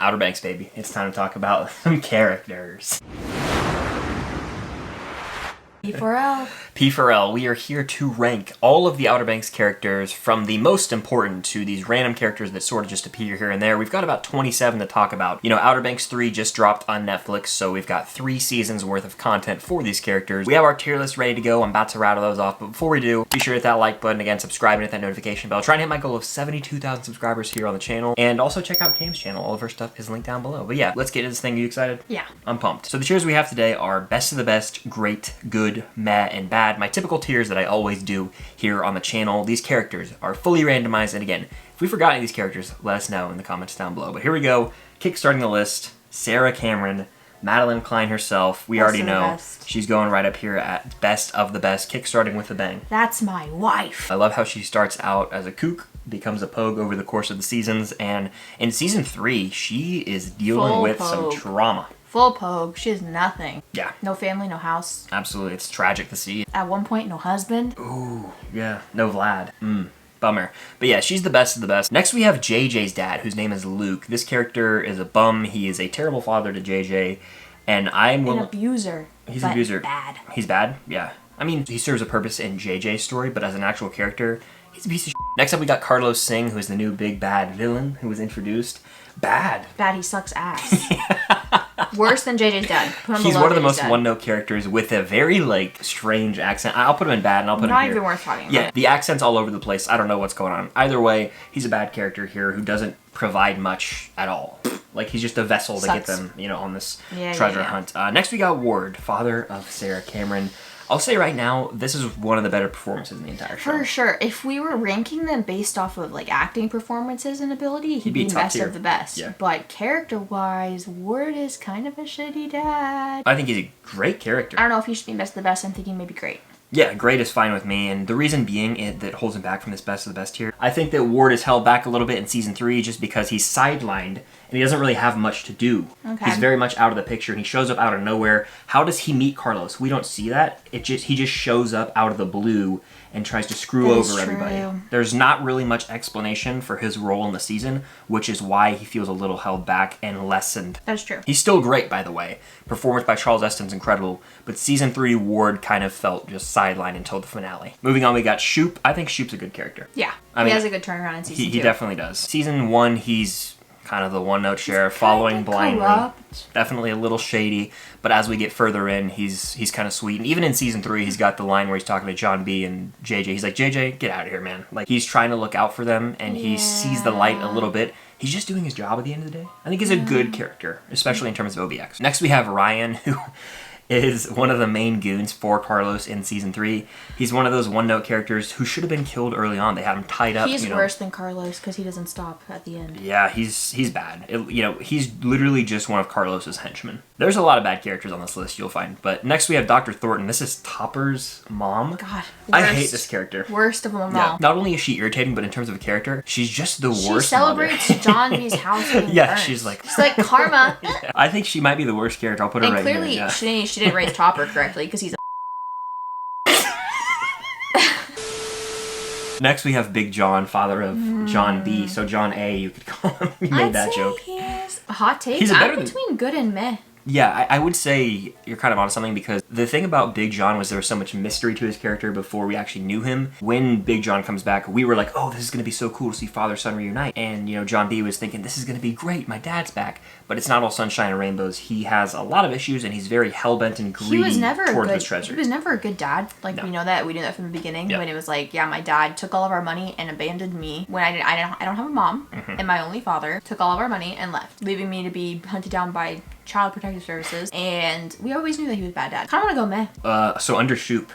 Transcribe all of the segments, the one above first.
Outer Banks, baby. It's time to talk about some characters. P4L. P4L, we are here to rank all of the Outer Banks characters from the most important to these random characters that sort of just appear here and there. We've got about 27 to talk about. You know, Outer Banks 3 just dropped on Netflix, so we've got 3 seasons worth of content for these characters. We have our tier list ready to go. I'm about to rattle those off, but before we do, be sure to hit that like button. Again, subscribe and hit that notification bell. Trying to hit my goal of 72,000 subscribers here on the channel. And also check out Cam's channel. All of her stuff is linked down below. But yeah, let's get into this thing. Are you excited? Yeah. I'm pumped. So the tiers we have today are best of the best, great, good, meh, and bad. My typical tiers that I always do here on the channel. These characters are fully randomized, and again, if we forgot any of these characters, let us know in the comments down below. But here we go. Kickstarting the list, Sarah Cameron, Madelyn Cline herself. We already know she's going right up here at best of the best, kickstarting with a bang. That's my wife. I love how she starts out as a kook, becomes a pogue over the course of the seasons, and in season 3, she is dealing with some trauma. Full pogue. She has nothing. Yeah. No family, no house. Absolutely. It's tragic to see. At one point, no husband. Ooh, yeah. No Vlad. Bummer. But yeah, she's the best of the best. Next we have JJ's dad, whose name is Luke. This character is a bum. He is a terrible father to JJ, and I'm an abuser. He's an abuser. Bad. He's bad? Yeah. I mean, he serves a purpose in JJ's story, but as an actual character, he's a piece of shit. Next up we got Carlos Singh, who is the new big bad villain who was introduced. Bad. Bad, he sucks ass. Worse than JJ's dad. He's one of the most one-note characters with a very, like, strange accent. I'll put him in bad and I'll put him here. Not even worth talking about. Yeah, the accent's all over the place. I don't know what's going on. Either way, he's a bad character here who doesn't provide much at all. Like, he's just a vessel to get them, you know, on this treasure hunt. Next we got Ward, father of Sarah Cameron. I'll say right now, this is one of the better performances in the entire show. For sure. If we were ranking them based off of, like, acting performances and ability, he'd be best of the best. Yeah. But character-wise, Ward is kind of a shitty dad. I think he's a great character. I don't know if he should be best of the best. I'm thinking maybe great. Yeah, great is fine with me, and the reason being that holds him back from this best of the best here, I think that Ward is held back a little bit in season 3 just because he's sidelined and he doesn't really have much to do. Okay. He's very much out of the picture and he shows up out of nowhere. How does he meet Carlos? We don't see that. He just shows up out of the blue and tries to screw over everybody. There's not really much explanation for his role in the season, which is why he feels a little held back and lessened. That's true. He's still great, by the way. Performance by Charles Esten's incredible, but season 3 Ward kind of felt just sidelined until the finale. Moving on, we got Shoop. I think Shoop's a good character. Yeah, he has a good turnaround in season 2. He definitely does. Season 1, he's kind of the one-note sheriff, following blindly. Corrupt. Definitely a little shady, but as we get further in, he's kind of sweet. And even in season 3, he's got the line where he's talking to John B. and JJ. He's like, JJ, get out of here, man. Like, he's trying to look out for them, and he sees the light a little bit. He's just doing his job at the end of the day. I think he's a good character, especially in terms of OBX. Next, we have Ryan, who is one of the main goons for Carlos in season 3. He's one of those one-note characters who should have been killed early on. They had him tied up. He's worse than Carlos because he doesn't stop at the end. Yeah, he's bad. He's literally just one of Carlos's henchmen. There's a lot of bad characters on this list, you'll find. But next we have Dr. Thornton. This is Topper's mom. God, I hate this character. Worst of them all. Yeah. Not only is she irritating, but in terms of a character, she's just the worst. She celebrates John B's house being burnt. She's like karma. Yeah. I think she might be the worst character. I'll put her right here. And clearly, she didn't raise Topper correctly because he's a Next we have Big John, father of John B. So John A, you could call him. You made that joke. He's a hot take. He's between good and meh. Yeah, I would say you're kind of onto something because the thing about Big John was there was so much mystery to his character before we actually knew him. When Big John comes back, we were like, oh, this is going to be so cool to see father-son reunite. And, you know, John B was thinking, this is going to be great, my dad's back. But it's not all sunshine and rainbows. He has a lot of issues and he's very hell-bent and greedy towards this treasure. He was never a good dad. Like, we know that. We knew that from the beginning when it was like, yeah, my dad took all of our money and abandoned me when I don't have a mom and my only father took all of our money and left, leaving me to be hunted down by Child Protective Services, and we always knew that he was a bad dad. Kind of want to go meh. So under Shoop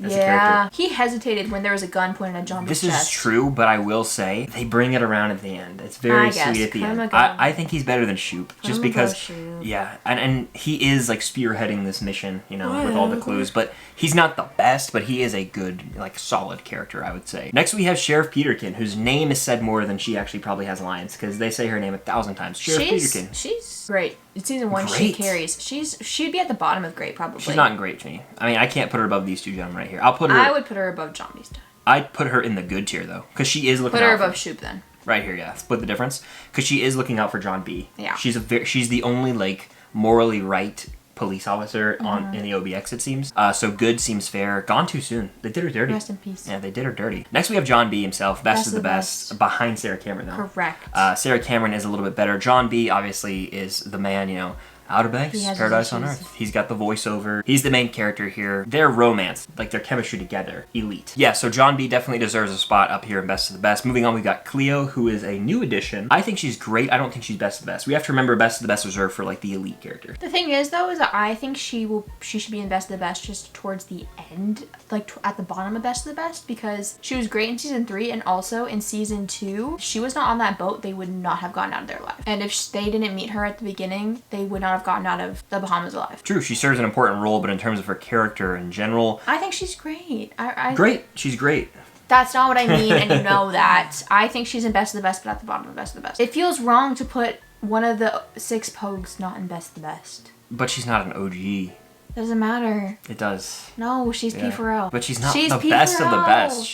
as a character. He hesitated when there was a gun pointed at John B's chest. This is true, but I will say they bring it around at the end. It's very sweet at the end. I think he's better than Shoop, just because. Yeah, and he is like spearheading this mission, you know, with all the clues. But he's not the best, but he is a good, like, solid character, I would say. Next, we have Sheriff Peterkin, whose name is said more than she actually probably has lines, because they say her name 1,000 times. Sheriff Peterkin. She's great. In season 1, she carries. She'd be at the bottom of great, probably. She's not great to me. I mean, I can't put her above these two gentlemen right here. I would put her above John B's dad. I'd put her in the good tier, though, because she is looking out. Put her above Shoop, then. Right here, yeah. Split the difference. Because she is looking out for John B. Yeah. She's the only, like, morally right police officer in the OBX, it seems. So good seems fair. Gone too soon. They did her dirty. Rest in peace. Yeah, they did her dirty. Next we have John B himself. Best of the best. Behind Sarah Cameron, though. Correct. Sarah Cameron is a little bit better. John B, obviously, is the man, you know, Outer Banks, Paradise on Earth. He's got the voiceover. He's the main character here. Their romance, like their chemistry together, elite. Yeah, so John B definitely deserves a spot up here in Best of the Best. Moving on, we've got Cleo, who is a new addition. I think she's great. I don't think she's Best of the Best. We have to remember Best of the Best reserved for like the elite character. The thing is, though, is that I think she should be in Best of the Best just towards the end, like at the bottom of Best of the Best, because she was great in season 3, and also in season 2, if she was not on that boat, they would not have gotten out of there alive. And if they didn't meet her at the beginning, they would not have gotten out of the Bahamas alive. True, she serves an important role, but in terms of her character in general, I think she's great. Great, she's great. That's not what I mean, and you know that. I think she's in Best of the Best, but at the bottom of Best of the Best. It feels wrong to put one of the 6 Pogues not in Best of the Best. But she's not an OG. Doesn't matter. It does. No, she's P4L. But she's not the best of the best.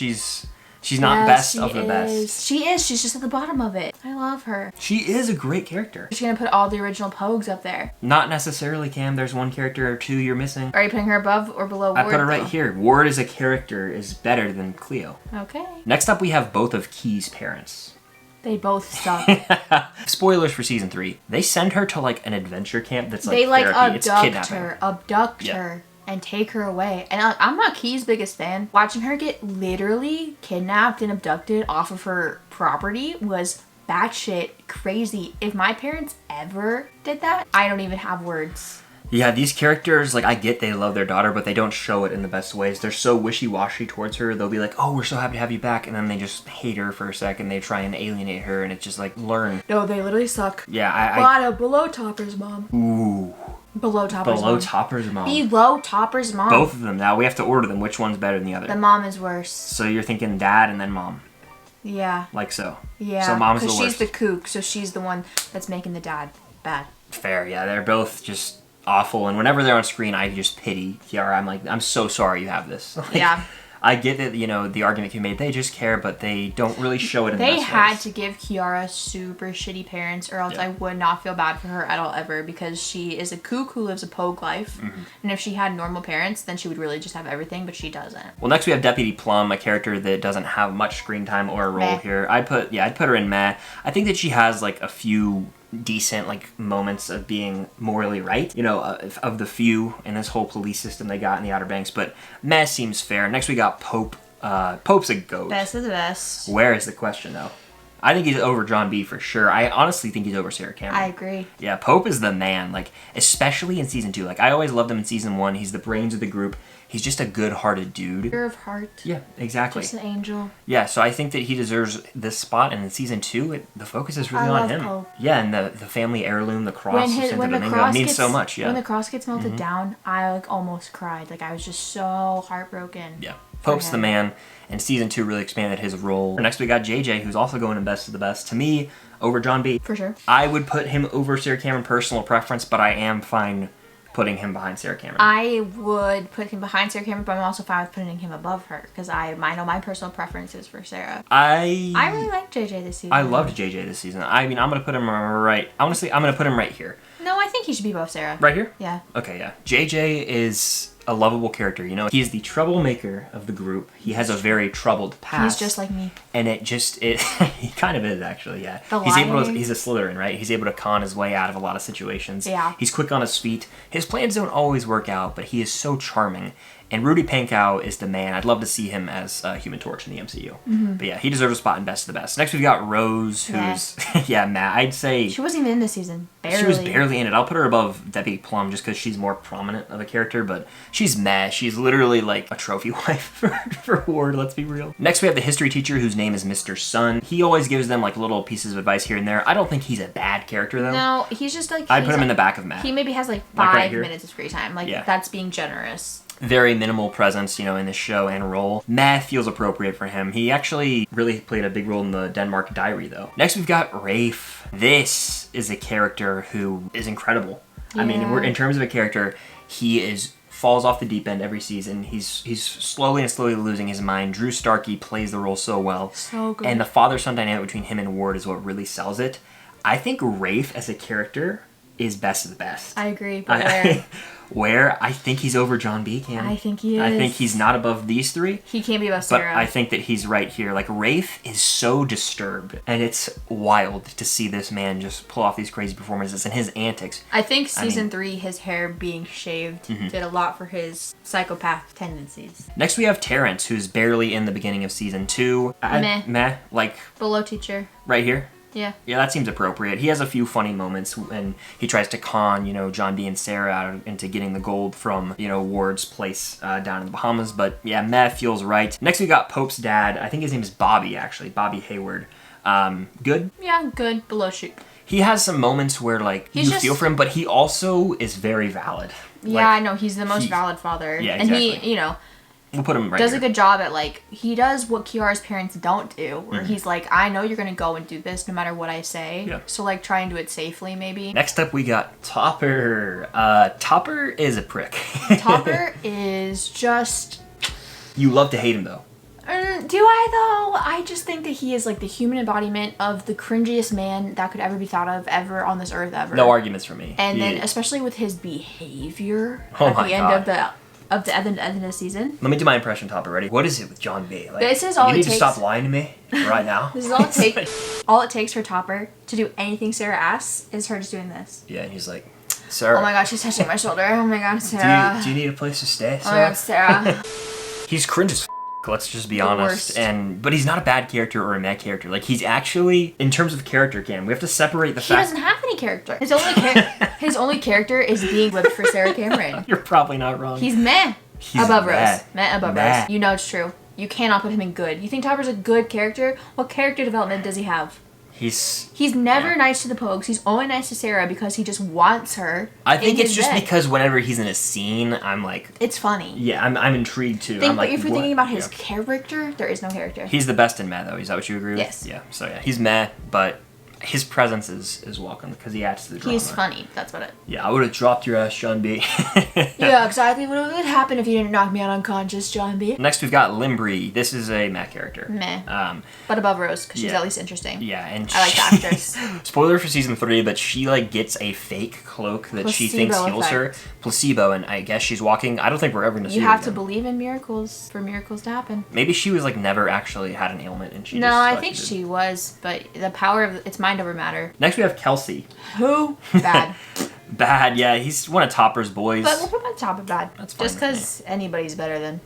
She's not best of the best. She is. She's just at the bottom of it. I love her. She is a great character. She's gonna put all the original Pogues up there. Not necessarily, Cam. There's one character or two you're missing. Are you putting her above or below Ward? I put her right here. Ward as a character is better than Cleo. Okay. Next up, we have both of Key's parents. They both suck. Spoilers for season 3. They send her to like an adventure camp that's like they like therapy. abduct her and take her away. And I'm not Key's biggest fan. Watching her get literally kidnapped and abducted off of her property was batshit crazy. If my parents ever did that, I don't even have words. Yeah, these characters, like, I get they love their daughter, but they don't show it in the best ways. They're so wishy-washy towards her. They'll be like, oh, we're so happy to have you back, and then they just hate her for a second. They try and alienate her, and it's just like, learn. No, they literally suck. Yeah, below Topper's mom. Ooh. Below Topper's mom. Topper's mom. Below Topper's mom. Both of them. Now, we have to order them. Which one's better than the other? The mom is worse. So you're thinking dad and then mom. Yeah. Like so. Yeah. So mom's the worst. Because she's the kook, so she's the one that's making the dad bad. Fair, yeah. They're both just awful, and whenever they're on screen, I just pity Kiara. I'm like, I'm so sorry you have this. Like, yeah. I get that, you know, the argument can be made, they just care, but they don't really show it in the best They had ways. to give Kiara super shitty parents, or else Yeah. I would not feel bad for her at all ever, because she is a kook who lives a Pogue life. Mm-hmm. And if she had normal parents, then she would really just have everything, but she doesn't. Well, next we have Deputy Plum, a character that doesn't have much screen time or a role Meh. here. I'd put her in meh. I think that she has like a few decent like moments of being morally right, you know, of the few in this whole police system they got in the Outer Banks, but meh seems fair. Next we got Pope. Pope's a goat. Best of the best. Where is the question though? I think he's over John B for sure. I honestly think he's over Sarah Cameron. I agree. Yeah, Pope is the man, like, especially in season 2. Like, I always loved him in season 1. He's the brains of the group. He's just a good-hearted dude. Pure of heart. Yeah, exactly. Just an angel. Yeah, so I think that he deserves this spot, and in season 2, the focus is really on him. Pope. Yeah, and the family heirloom, the cross of Santo Domingo means so much, yeah. When the cross gets melted down, I like almost cried. Like, I was just so heartbroken. Yeah, Pope's the man, and season 2 really expanded his role. Next we got JJ, who's also going in Best of the Best. To me, over John B. For sure. I would put him over Sarah Cameron, personal preference, but I am fine putting him behind Sarah Cameron. I would put him behind Sarah Cameron, but I'm also fine with putting him above her, because I know my personal preference is for Sarah. I really like JJ this season. I loved JJ this season. I mean, I'm going to put him right... Honestly, I'm going to put him right here. No, I think he should be above Sarah. Right here? Yeah. Okay, yeah. JJ is a lovable character, you know? He is the troublemaker of the group. He has a very troubled past. He's just like me. And he kind of is, actually, yeah. He's a Slytherin, right? He's able to con his way out of a lot of situations. Yeah. He's quick on his feet. His plans don't always work out, but he is so charming. And Rudy Pankow is the man. I'd love to see him as Human Torch in the MCU. Mm-hmm. But yeah, he deserves a spot in Best of the Best. Next we've got Rose, who's... yeah, Matt, I'd say... She wasn't even in this season. Barely. She was barely in it. I'll put her above Deputy Plum just because she's more prominent of a character, but she's meh. She's literally like a trophy wife for Ward, let's be real. Next we have the history teacher whose name is Mr. Sun. He always gives them like little pieces of advice here and there. I don't think he's a bad character though. No, he's just like... I'd put him in the back of Matt. He maybe has like right 5 minutes of screen time. Like, yeah. That's being generous. Very minimal presence, you know, in this show and role. Matt feels appropriate for him. He actually really played a big role in the Denmark Diary, though. Next, we've got Rafe. This is a character who is incredible. Yeah. I mean, in terms of a character, he is falls off the deep end every season. He's slowly and slowly losing his mind. Drew Starkey plays the role so well. So good. And the father-son dynamic between him and Ward is what really sells it. I think Rafe as a character is best of the best. I agree, but where I think he's over John B. Cam. I think he is. I think he's not above these three. He can't be above But Sarah. I think that he's right here. Like, Rafe is so disturbed, and it's wild to see this man just pull off these crazy performances and his antics. I think season 3, his hair being shaved Mm-hmm. did a lot for his psychopath tendencies. Next, we have Terrence, who's barely in the beginning of season 2. Meh. Like, Below teacher. right here. Yeah. Yeah, that seems appropriate. He has a few funny moments when he tries to con, John B. and Sarah out into getting the gold from, Ward's place down in the Bahamas. But yeah, meh feels right. Next, we got Pope's dad. I think his name is Bobby, actually. Bobby Heyward. Good. Yeah, good. Below shoot. He has some moments where, like, you feel for him, but he also is very valid. Yeah, I know. He's the most valid father. Yeah, exactly. And he, we'll put him right does here. a good job at, like, he does what Kiara's parents don't do, where he's like, I know you're going to go and do this no matter what I say. Yeah. So, like, try and do it safely, maybe. Next up, we got Topper. Topper is a prick. Topper is just... You love to hate him, though. Do I, though? I just think that he is, like, the human embodiment of the cringiest man that could ever be thought of ever on this earth ever. No arguments for me. And then, especially with his behavior Oh at my the end God. of the end of the season. Let me do my impression, Topper. Ready? What is it with John B? Like, This is all you it need takes. to stop lying to me right now. This is all it takes. All it takes for Topper to do anything Sarah asks is her just doing this. Yeah, and he's like, Sarah. Oh my god, she's touching my shoulder. Oh my god, Sarah. Do you need a place to stay, Oh my Sarah? god, Sarah. He's cringe as let's just be The honest. worst. But he's not a bad character or a mad character. Like, he's actually, in terms of character, Cam, we have to separate the He fact... doesn't have any character. His only character is being whipped for Sarah Cameron. You're probably not wrong. He's meh. He's above meh. Rose. Meh above Meh. Rose. You know it's true. You cannot put him in good. You think Topper's a good character? What character development does he have? He's never nice to the Pogues. He's only nice to Sarah because he just wants her. I think in it's his just bed. because whenever he's in a scene, I'm like... It's funny. Yeah, I'm intrigued too. I'm like, If you're what? thinking about his Yeah. character, there is no character. He's the best in meh, though. Is that what you agree with? Yes. Yeah. So yeah, he's meh, but his presence is welcome because he adds to the drama. He's funny. That's about it. Yeah, I would have dropped your ass, John B. Yeah, exactly what would happen if you didn't knock me out unconscious, John B. Next, we've got Limbri. This is a meh character. Meh. But above Rose, because she's yeah. at least interesting. Yeah, and I like the actress. Spoiler for season 3, but she like gets a fake cloak that she thinks Placebo heals her. Placebo, and I guess she's walking. I don't think we're ever gonna see You her have to again. believe in miracles for miracles to happen. Maybe she was like never actually had an ailment, and she. No, just I thought think did. she was, but the power of it's mind over matter. Next, we have Kelsey. Who? Bad. Bad, yeah, he's one of Topper's boys. But we'll put him on top of bad. That's fine Just with me. because anybody's better than.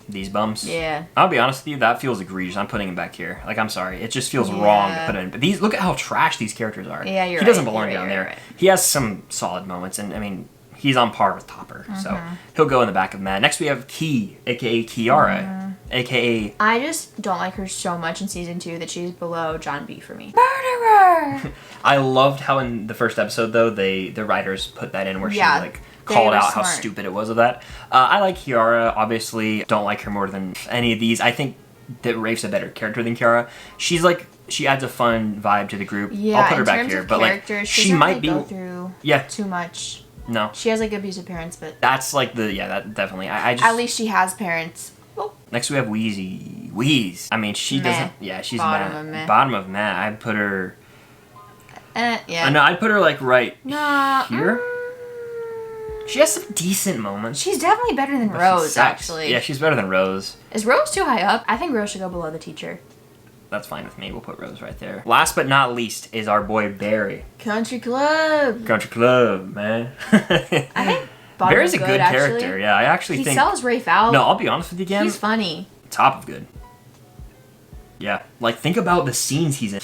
These bums. Yeah. I'll be honest with you, that feels egregious. I'm putting him back here. Like, I'm sorry, it just feels wrong to Yeah. put him. But these, look at how trash these characters are. Yeah, you're He doesn't right, belong you're down right, there. you're right. He has some solid moments, and I mean, he's on par with Topper, so he'll go in the back of Matt. Next, we have Key, aka Kiara, aka. I just don't like her so much in season 2 that she's below John B for me. Murderer! I loved how in the first episode though the writers put that in where Yeah, she like they called were out how smart. stupid it was of that. I like Kiara. Obviously, don't like her more than any of these. I think that Rafe's a better character than Kiara. She's like she adds a fun vibe to the group. Yeah, I'll put her in back terms here, of but like character, she doesn't might really be. go through Yeah, too much. no, She has like abusive parents, but that's like that definitely. I just at least she has parents. Oh, next we have Wheeze. I mean, she Meh. doesn't. Yeah, she's Bottom meh. of meh. Bottom of meh. I'd put her. yeah. No, I'd put her like right Nah. here. She has some decent moments. She's definitely better than but she Rose, sucks. actually. Yeah, she's better than Rose. Is Rose too high up? I think Rose should go below the teacher. That's fine with me. We'll put Rose right there. Last but not least is our boy Barry. Country Club. Country Club, man. I think bottom Barry's a of good character. actually. Yeah, I actually He think. sells Rafe out. No, I'll be honest with you again. He's funny. Top of good. Yeah, like think about the scenes he's in.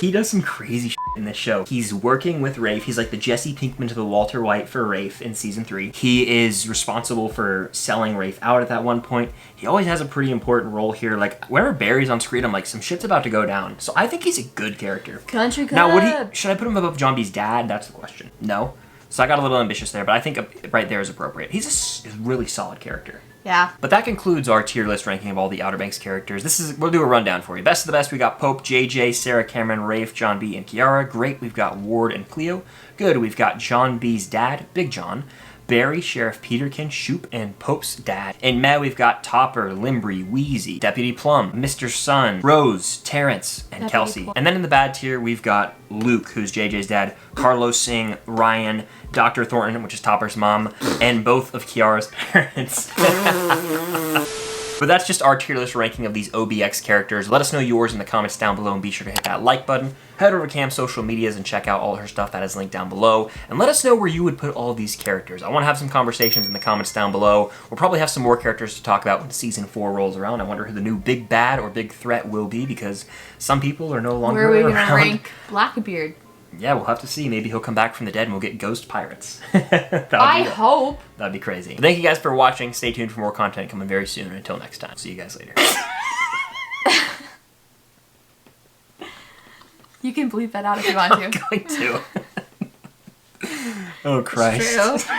He does some crazy shit in this show. He's working with Rafe. He's like the Jesse Pinkman to the Walter White for Rafe in season 3. He is responsible for selling Rafe out at that one point. He always has a pretty important role here. Like whenever Barry's on screen, I'm like, some shit's about to go down. So I think he's a good character. Country Club. Now, should I put him above John B's dad? That's the question. No. So I got a little ambitious there, but I think right there is appropriate. He's a really solid character. Yeah. But that concludes our tier list ranking of all the Outer Banks characters. We'll do a rundown for you. Best of the best, we got Pope, JJ, Sarah Cameron, Rafe, John B, and Kiara. Great, we've got Ward and Cleo. Good, we've got John B's dad, Big John. Barry, Sheriff Peterkin, Shoop, and Pope's dad. In Med, we've got Topper, Limbry, Wheezy, Deputy Plum, Mr. Sun, Rose, Terrence, and Deputy Kelsey. Plum. And then in the bad tier, we've got Luke, who's JJ's dad, Carlos Singh, Ryan, Dr. Thornton, which is Topper's mom, and both of Kiara's parents. But that's just our tier list ranking of these OBX characters. Let us know yours in the comments down below and be sure to hit that like button. Head over to Cam's social medias and check out all her stuff that is linked down below. And let us know where you would put all these characters. I want to have some conversations in the comments down below. We'll probably have some more characters to talk about when Season 4 rolls around. I wonder who the new big bad or big threat will be because some people are no longer around. Where are we going to rank Blackbeard? Yeah, we'll have to see. Maybe he'll come back from the dead and we'll get ghost pirates. I hope. That'd be crazy. Thank you guys for watching. Stay tuned for more content coming very soon. Until next time. See you guys later. You can bleep that out if you want to. I'm going to. Oh, Christ. It's true.